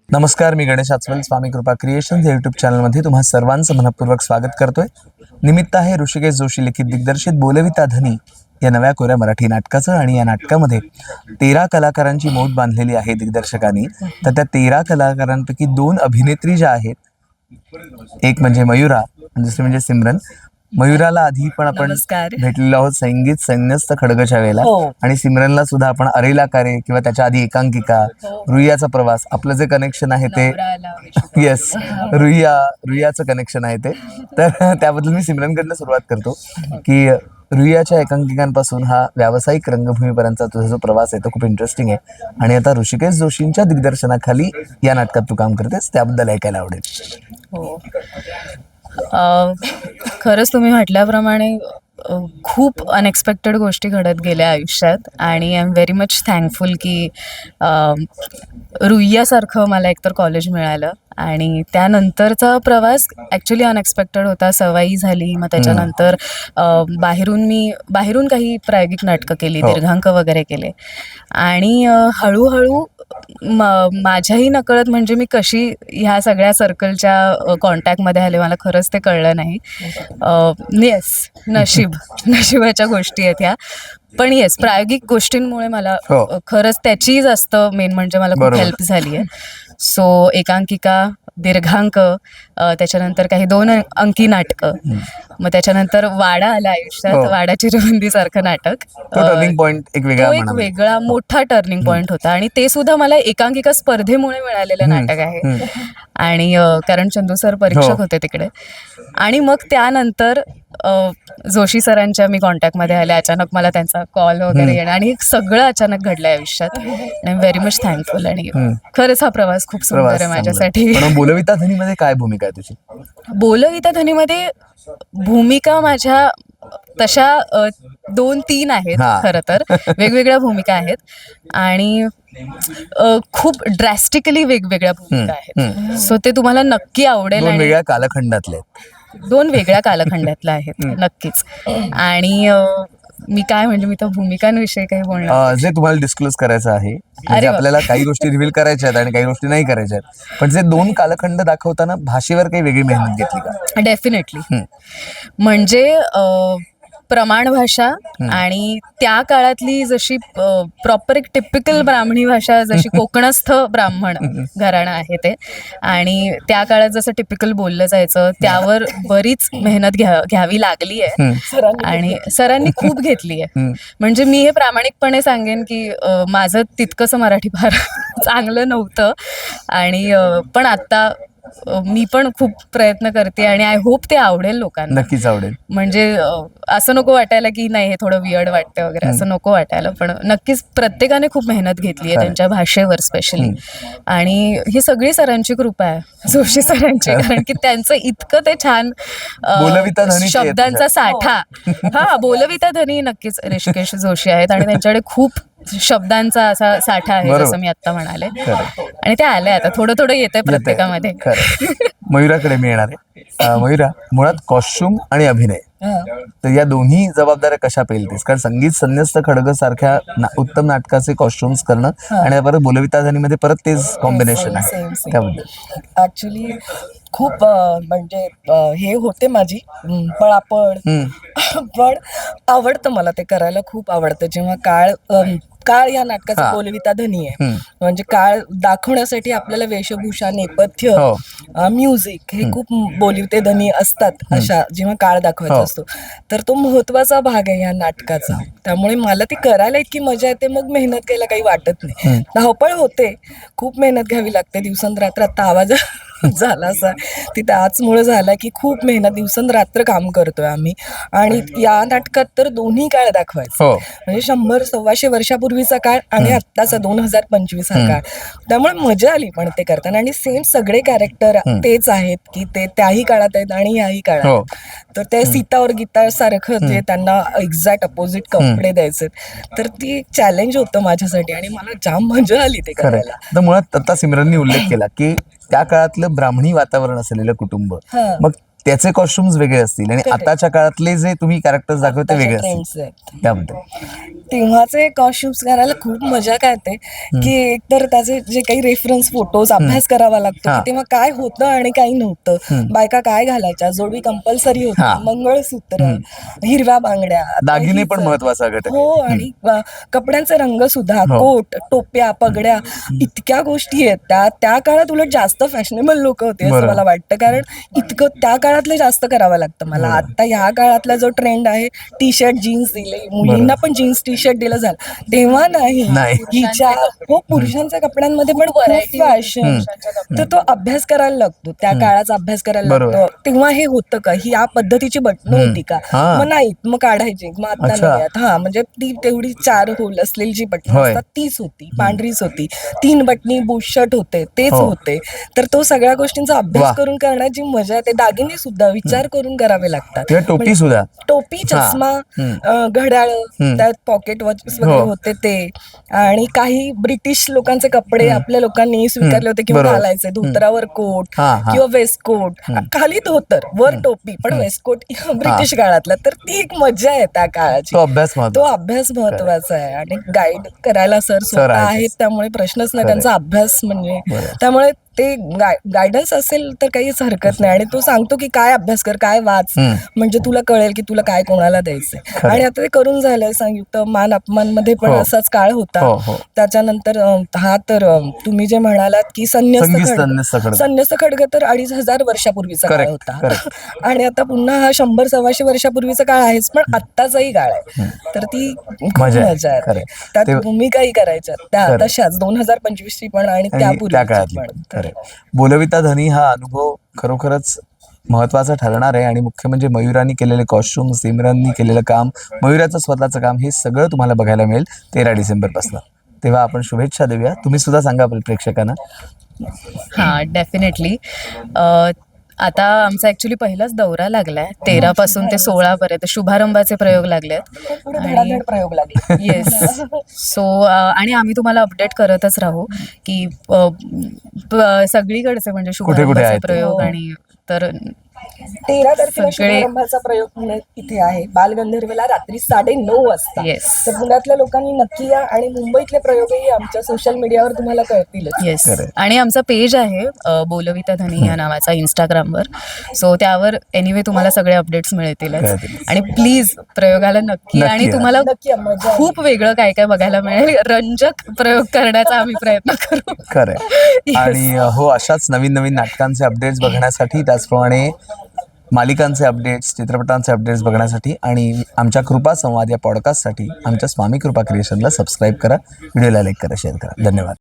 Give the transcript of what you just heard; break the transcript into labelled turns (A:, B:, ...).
A: नमस्कार, मी गणेश आचवल. स्वामी कृपा क्रिएशन्स या युट्यूब चॅनलमध्ये तुम्हा सर्वांचं मनपूर्वक स्वागत करतोय. निमित्त आहे ऋषिकेश जोशी लिखित दिग्दर्शित बोलविता धनी या नव्या कोऱ्या मराठी नाटकाचं. आणि या नाटकामध्ये 13 कलाकारांची मोठ बांधलेली आहे दिग्दर्शकांनी. तर त्या 13 कलाकारांपैकी 2 अभिनेत्री ज्या आहेत, एक म्हणजे मयुरा आणि दुसरी म्हणजे सिमरन. मयुराला आधी पण आपण
B: नमस्कार.
A: भेटलेलो आहोत संगीत संन्यस्त खडगच्या वेळेला.
B: हो.
A: आणि सिमरनला सुद्धा आपण अरेला कारे किंवा त्याच्या आधी एकांकिका, रुईयाचा प्रवास, आपलं जे कनेक्शन आहे ते येस, रुईयाचं कनेक्शन आहे ते. तर त्याबद्दल मी सिमरनकडनं सुरुवात करतो की रुईयाच्या एकांकिकांपासून हा व्यावसायिक रंगभूमीपर्यंतचा तुझा जो प्रवास आहे तो खूप इंटरेस्टिंग आहे. आणि आता ऋषिकेश जोशींच्या दिग्दर्शनाखाली या नाटकात तू काम करतेस, त्याबद्दल ऐकायला आवडेल.
B: हो. खरंच तुम्ही म्हटल्याप्रमाणे खूप अनएक्सपेक्टेड गोष्टी घडत गेल्या आयुष्यात आणि I am very much thankful की रुईयासारखं मला एकतर कॉलेज मिळालं. आणि त्यानंतरचा प्रवास ॲक्च्युली अनएक्सपेक्टेड होता. सवाई झाली, मग त्याच्यानंतर बाहेरून काही प्रायोगिक नाटकं केली, दीर्घांक वगैरे केले. आणि हळूहळू माझ्याही नकळत म्हणजे मी कशी ह्या सगळ्या सर्कलच्या कॉन्टॅक्टमध्ये आले मला खरंच ते कळलं नाही. येस, नशिबाच्या गोष्टी आहेत ह्या. पण येस, प्रायोगिक गोष्टींमुळे मला खरंच त्याची जास्त मेन म्हणजे मला खूप हेल्प झाली आहे. सो एकांकिका, दीर्घांक, त्याच्यानंतर काही 2 अंकी नाटकं, मग त्याच्यानंतर वाडा आला आयुष्यात. वाडाची रुंदी सारखं नाटक,
A: टर्निंग पॉइंट एक
B: वेगळा मोठा टर्निंग पॉइंट होता. आणि ते सुद्धा मला एकांकिका स्पर्धेमुळे मिळालेलं नाटक आहे. आणि कारण चंदू सर परीक्षक होते तिकडे. आणि मग त्यानंतर जोशी सरांच्या मी कॉन्टॅक्टमध्ये आले. अचानक मला त्यांचा कॉल वगैरे येणं आणि सगळं अचानक घडलं आयुष्यात. I am very much thankful. आणि खरंच हा प्रवास खूप सुंदर आहे माझ्यासाठी.
A: बोलविता धनीमध्ये काय भूमिका आहे तुझी?
B: बोलविता धनीमध्ये भूमिका माझ्या तशा 2-3 आहेत. खरं तर वेगवेगळ्या भूमिका आहेत आणि खूप ड्रॅस्टिकली वेगवेगळ्या भूमिका आहेत. सो ते तुम्हाला नक्की आवडेल.
A: आणि वेगळ्या कालखंडातले
B: 2 वेगळ्या कालखंडातल्या आहेत नक्कीच. आणि मी काय म्हणजे मी तर भूमिकांविषयी काही बोलणार
A: जे तुम्हाला डिस्क्लोज करायचं आहे, म्हणजे आपल्याला काही गोष्टी रिव्हील करायच्या आहेत आणि काही गोष्टी नाही करायच्या आहेत. पण जे 2 कालखंड दाखवताना भाषेवर काही वेगळी मेहनत घेतली का?
B: डेफिनेटली. म्हणजे प्रमाण भाषा आणि त्या काळातली जशी प्रॉपर एक टिपिकल ब्राह्मणी भाषा, जशी कोकणस्थ ब्राह्मण घराणं आहे ते. आणि त्या काळात जसं टिपिकल बोललं जायचं त्यावर बरीच मेहनत घ्यावी लागली आहे. आणि सरांनी खूप घेतली आहे. म्हणजे मी हे प्रामाणिकपणे सांगेन की माझं तितकंसं मराठी फार चांगलं नव्हतं. आणि पण आता मी पण खूप प्रयत्न करते आणि आय होप ते आवडेल लोकांना.
A: नक्कीच आवडेल.
B: म्हणजे असं नको वाटायला की नाही हे थोडं वियर्ड वाटतं वगैरे, असं नको वाटायला. पण नक्कीच प्रत्येकाने खूप मेहनत घेतली आहे त्यांच्या भाषेवर स्पेशली. आणि ही सगळी सरांची कृपा आहे, जोशी सरांची. कारण की त्यांचं इतकं ते छान शब्दांचा साठा. बोलविता धनी नक्कीच ऋषिकेश जोशी आहेत आणि त्यांच्याकडे खूप शब्दांचा असा साठा आहे, जसं मी आता म्हणाले. आणि ते आलंय आता थोडं थोडं येतंय प्रत्येकामध्ये.
A: मयुराकडे मी येणार आहे. मयुरा, मुळात कॉस्ट्युम आणि अभिनय, तर या दोन्ही जबाबदाऱ्या कशा पेलतेस? कारण संगीत संन्यस्त खडग सारख्या उत्तम नाटकाचे कॉस्ट्युम्स करणं आणि परत बोलविता धनीमध्ये परत तेच कॉम्बिनेशन आहे, त्याबद्दल
C: ऍक्च्युली खूप म्हणजे हे होते माझी पळापळ. पण आवडतं मला ते करायला, खूप आवडतं. जेव्हा काळ या नाटकाचा बोलविता धनी आहे, म्हणजे काळ दाखवण्यासाठी आपल्याला वेशभूषा, नेपथ्य, म्युझिक हे खूप बोलविते धनी असतात. अशा जेव्हा काळ दाखवायचा असतो तर तो महत्वाचा भाग आहे या नाटकाचा. त्यामुळे मला ती करायला इतकी मजा येते, मग मेहनत घ्यायला काही वाटत नाही. धावपळ होते, खूप मेहनत घ्यावी लागते दिवसंरात्र. आता आवाज झाला असा ती त्याचमुळे झाला की खूप मेहनत दिवसंरात्र काम करतोय आम्ही. आणि या नाटकात तर दोन्ही काळ दाखवायचं, म्हणजे 100-125 वर्षापूर्वीचा काळ आणि आत्ताचा 2025 हा काळ. त्यामुळे मजा आली पण ते करताना. आणि सेम सगळे कॅरेक्टर तेच आहेत की ते त्याही काळात आहेत आणि याही काळात. तर ते सीता और गीता सारखं जे त्यांना एक्झॅक्ट अपोजिट कपडे द्यायचे, तर ती चॅलेंज होतं माझ्यासाठी आणि मला जाम मजा आली ते करायला.
A: तर मुळात आता सिमरननी उल्लेख केला की त्या काळातलं ब्राह्मणी वातावरण असलेलं कुटुंब, मग त्याचे कॉस्ट्युम्स वेगळे असतील आणि
C: Correct.
A: आताच्या काळातले जे तुम्ही कॅरेक्टर्स दाखवते ते वेगळे
C: ट्रेंड्स
A: असतील
C: आहेत.
A: त्याबद्दल.
C: तेव्हाचे कॉस्ट्युम्स करायला खूप मजा काय येते की एकतर त्याचे जे काही रेफरन्स फोटोज अभ्यास करावा लागतो
A: हा.
C: की तेव्हा काय होतं आणि काही नव्हतं. बायका काय घालायच्या, जोडवी कंपल्सरी होती,
A: हा.
C: मंगळसूत्र, हिरव्या बांगड्या, आता
A: दागिने
C: हीच-
A: पण महत्वाचा घटक आहे.
C: हो, आणि कपड्यांचे रंग सुद्धा,
A: हो.
C: कोट, टोप्या, पगड्या, इतक्या गोष्टी आहेत त्या काळात उलट जास्त फॅशनेबल लोक होते असं
A: बरोबर.
C: मला वाटतं, कारण इतकं त्या काळातले जास्त करावं लागतं मला.
A: बरोबर.
C: आता ह्या काळातला जो ट्रेंड आहे, टी शर्ट जीन्स दिले मुलींना, पण जीन्स टी शर्ट दिलं झालं, तेव्हा नाही. हिच्या हो, पुरुषांच्या कपड्यांमध्ये पण खूप फॅशन, तर तो अभ्यास करायला लागतो, त्या काळाचा अभ्यास करायला
A: बरोबर.
C: लागतो. तेव्हा हे होतं का, ही या पद्धतीची बटणं होती का,
A: हा.
C: मग नाही, मग काढायची, मग आता
A: अच्छा.
C: नाही आहेत. हा, म्हणजे ती तेवढी 4 होल असलेली जी बटणं
A: होय.
C: असतात तीच होती, पांढरीच होती. 3 बटणी बुश शर्ट होते, तेच
A: हो.
C: होते. तर तो सगळ्या गोष्टींचा
A: वा.
C: अभ्यास करून करण्याची मजा आहे. ते दागिने सुद्धा विचार करून करावे लागतात.
A: किंवा टोपी सुद्धा.
C: टोपी, चष्मा, घड्याळ, त्यात पॉकेट वॉचेस वगैरे
A: हो.
C: होते ते, आणि काही ब्रिटिश लोकांचे कपडे आपल्या लोकांनी स्वीकारले होते किंवा
A: बरोबर.
C: घालायचे, धोतरावर कोट
A: हा, हा.
C: किंवा वेस्टकोट, खाली धोतर, वर टोपी, पण वेस्टकोट ब्रिटिश काळातला. तर ती एक मजा आहे त्या काळाची.
A: तो अभ्यास
C: तो
A: महत्वाचा.
C: अभ्यास महत्वाचा आहे, आणि गाईड करायला सर स्वतः
A: आहेतच.
C: आहेत, त्यामुळे प्रश्नच नाही.
A: खरंय.
C: त्यांचा अभ्यास म्हणजे,
A: बरोबर.
C: त्यामुळे ते गायडन्स असेल तर काहीच हरकत नाही. आणि तो सांगतो की काय अभ्यास कर, काय वाच, म्हणजे तुला कळेल की तुला काय कोणाला द्यायचंय.
A: खरंय.
C: आणि आता ते करून झालंय संयुक्त. मान अपमान मध्ये पण
A: हो.
C: असाच काळ होता.
A: हो, हो.
C: त्याच्यानंतर हा तर तुम्ही जे म्हणालात की
A: संगीत
C: संन्यस्त
A: खड्ग.
C: संन्यस्त खड्ग तर 2500 वर्षापूर्वीचा काळ
A: Correct,
C: होता.
A: correct.
C: आणि आता पुन्हा हा 100-125 वर्षापूर्वीचा काळ आहेच, पण आत्ताचाही काळ आहे. तर ती खूप
A: मजा आहे.
C: मजा आहे.
A: खरंय.
C: त्यात
A: ते-
C: भूमिकाही करायच्या त्या
A: खरं.
C: तशाच 2025 ची पण आणि
A: आणि त्या
C: त्यापूर्वीची
A: काळातली
C: पण.
A: खरं. बोलविता धनी हा अनुभव खरोखरच महत्वाचा ठरणार आहे. आणि मुख्य म्हणजे मयुरांनी केलेले कॉस्ट्युम, सिमरननी केलेलं काम, मयुराचं स्वतःचं काम, हे सगळं तुम्हाला बघायला मिळेल 13 डिसेंबरपासून. तेव्हा आपण शुभेच्छा देऊया. तुम्ही सुद्धा सांगा आपल्या प्रेक्षकांना.
B: हा, डेफिनेटली. आता आमचा ऍक्च्युली पहिलाच दौरा लागलाय, 13 पासून ते 16 पर्यंत शुभारंभाचे प्रयोग लागलेत.
C: पुढे धडाधड प्रयोग लागले.
B: येस. सो आणि आम्ही तुम्हाला अपडेट करतच राहू की सगळीकडचे म्हणजे शुभारंभाचे
A: आहेत ते.
B: प्रयोग. आणि तर
C: 13 तारखेला
B: सगळे-
C: शुभारंभाचा प्रयोग पुण्यात इथे आहे, बालगंधर्वला, रात्री 9:30 वाजता.
B: Yes.
C: तर पुण्यातल्या लोकांनी नक्की या, आणि मुंबईतले प्रयोगही आमच्या सोशल मीडियावर तुम्हाला कळतीलच.
B: येस.
A: खरंय.
B: आणि आमचा पेज आहे बोलविता धनी या नावाचा Instagramवर. सो त्यावर एनिवे तुम्हाला सगळे अपडेट्स मिळतीलच.
A: कळतील.
B: आणि प्लीज प्रयोगाला नक्की
A: नक्की
B: आणि
A: या.
B: तुम्हाला
C: नक्की या, मजा येईल.
B: खूप वेगळं काय काय बघायला मिळेल. रंजक प्रयोग करण्याचा आम्ही प्रयत्न करू.
A: खरंय.
B: Yes.
A: आणि हो, अशाच नवीन नवीन नाटकांचे अपडेट्स बघण्यासाठी, त्याचप्रमाणे मालिकांचे अपडेट्स, चित्रपटांचे अपडेट्स बघण्यासाठी आणि आमच्या कृपा संवाद या पॉडकास्टसाठी आमच्या स्वामी कृपा क्रिएशनला सबस्क्राईब करा, व्हिडिओला लाईक करा, शेअर करा. धन्यवाद.